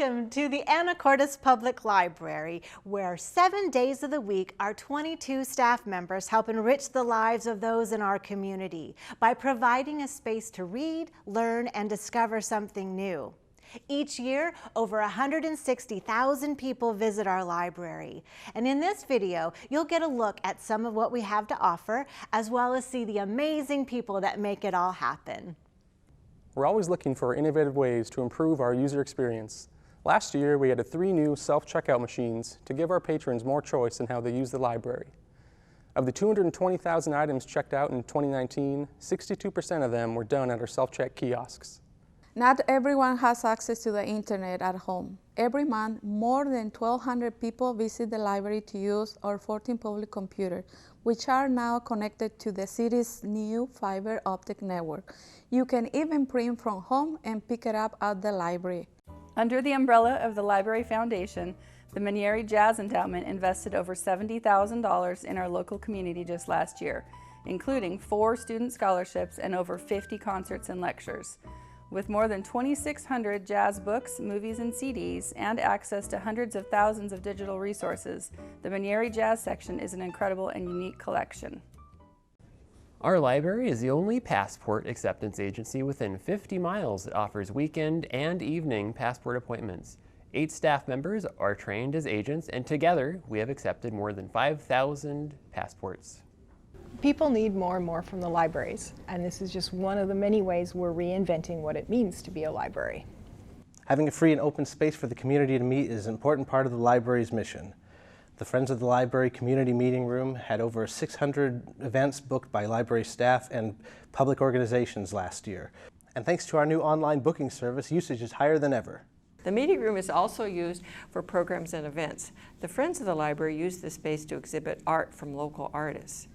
Welcome to the Anacortes Public Library, where 7 days of the week our 22 staff members help enrich the lives of those in our community by providing a space to read, learn, and discover something new. Each year, over 160,000 people visit our library. And in this video, you'll get a look at some of what we have to offer, as well as see the amazing people that make it all happen. We're always looking for innovative ways to improve our user experience. Last year, we added 3 new self-checkout machines to give our patrons more choice in how they use the library. Of the 220,000 items checked out in 2019, 62% of them were done at our self-check kiosks. Not everyone has access to the internet at home. Every month, more than 1,200 people visit the library to use our 14 public computers, which are now connected to the city's new fiber optic network. You can even print from home and pick it up at the library. Under the umbrella of the Library Foundation, the Manieri Jazz Endowment invested over $70,000 in our local community just last year, including 4 student scholarships and over 50 concerts and lectures. With more than 2,600 jazz books, movies, and CDs, and access to hundreds of thousands of digital resources, the Manieri Jazz section is an incredible and unique collection. Our library is the only passport acceptance agency within 50 miles that offers weekend and evening passport appointments. 8 staff members are trained as agents, and together we have accepted more than 5,000 passports. People need more and more from the libraries, and this is just one of the many ways we're reinventing what it means to be a library. Having a free and open space for the community to meet is an important part of the library's mission. The Friends of the Library Community Meeting Room had over 600 events booked by library staff and public organizations last year. And thanks to our new online booking service, usage is higher than ever. The meeting room is also used for programs and events. The Friends of the Library use the space to exhibit art from local artists.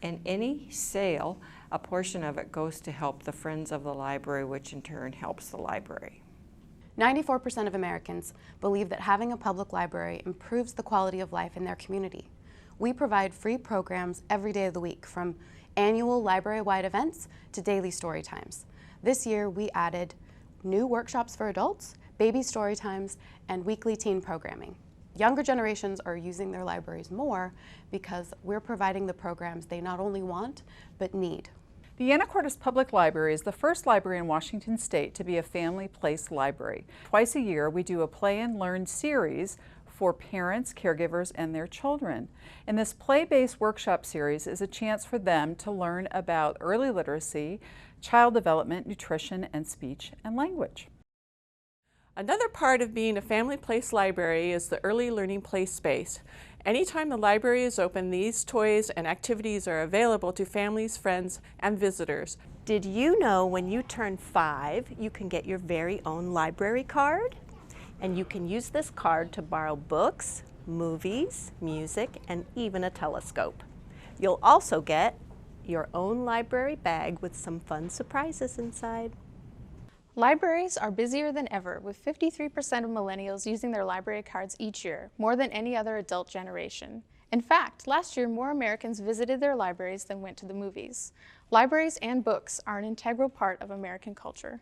And any sale, a portion of it goes to help the Friends of the Library, which in turn helps the library. 94% of Americans believe that having a public library improves the quality of life in their community. We provide free programs every day of the week, from annual library-wide events to daily story times. This year we added new workshops for adults, baby story times, and weekly teen programming. Younger generations are using their libraries more because we're providing the programs they not only want, but need. The Anacortes Public Library is the first library in Washington State to be a family place library. Twice a year we do a Play and Learn series for parents, caregivers, and their children. And this play-based workshop series is a chance for them to learn about early literacy, child development, nutrition, and speech and language. Another part of being a family place library is the early learning play space. Anytime the library is open, these toys and activities are available to families, friends, and visitors. Did you know when you turn 5, you can get your very own library card? And you can use this card to borrow books, movies, music, and even a telescope. You'll also get your own library bag with some fun surprises inside. Libraries are busier than ever, with 53% of millennials using their library cards each year, more than any other adult generation. In fact, last year more Americans visited their libraries than went to the movies. Libraries and books are an integral part of American culture.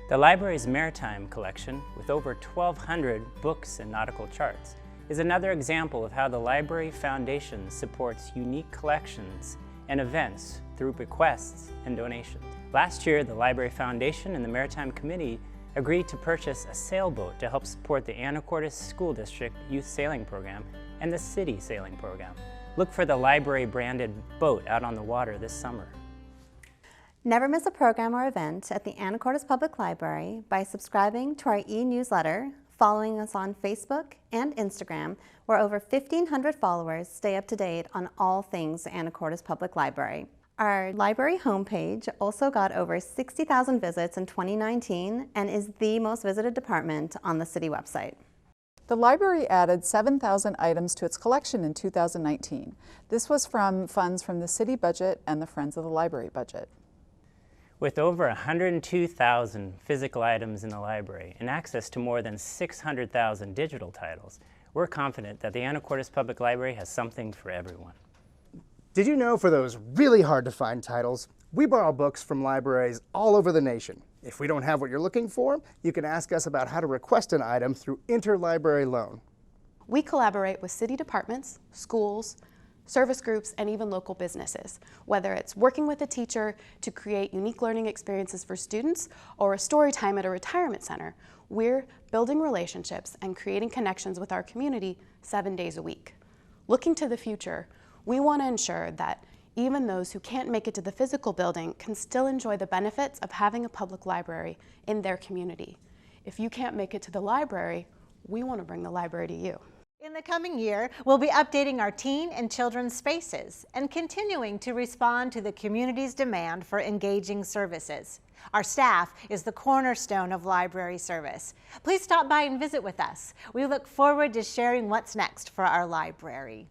The library's maritime collection, with over 1,200 books and nautical charts, is another example of how the Library Foundation supports unique collections and events through bequests and donations. Last year, the Library Foundation and the Maritime Committee agreed to purchase a sailboat to help support the Anacortes School District Youth Sailing Program and the City Sailing Program. Look for the library-branded boat out on the water this summer. Never miss a program or event at the Anacortes Public Library by subscribing to our e-newsletter, following us on Facebook and Instagram, where over 1,500 followers stay up to date on all things Anacortes Public Library. Our library homepage also got over 60,000 visits in 2019 and is the most visited department on the city website. The library added 7,000 items to its collection in 2019. This was from funds from the city budget and the Friends of the Library budget. With over 102,000 physical items in the library and access to more than 600,000 digital titles, we're confident that the Anacortes Public Library has something for everyone. Did you know for those really hard to find titles, we borrow books from libraries all over the nation, If we don't have what you're looking for, you can ask us about how to request an item through interlibrary loan. We collaborate with city departments, schools, service groups, and even local businesses, whether it's working with a teacher to create unique learning experiences for students or a story time at a retirement center. We're building relationships and creating connections with our community 7 days a week. Looking to the future, we want to ensure that even those who can't make it to the physical building can still enjoy the benefits of having a public library in their community. If you can't make it to the library, we want to bring the library to you. In the coming year, we'll be updating our teen and children's spaces and continuing to respond to the community's demand for engaging services. Our staff is the cornerstone of library service. Please stop by and visit with us. We look forward to sharing what's next for our library.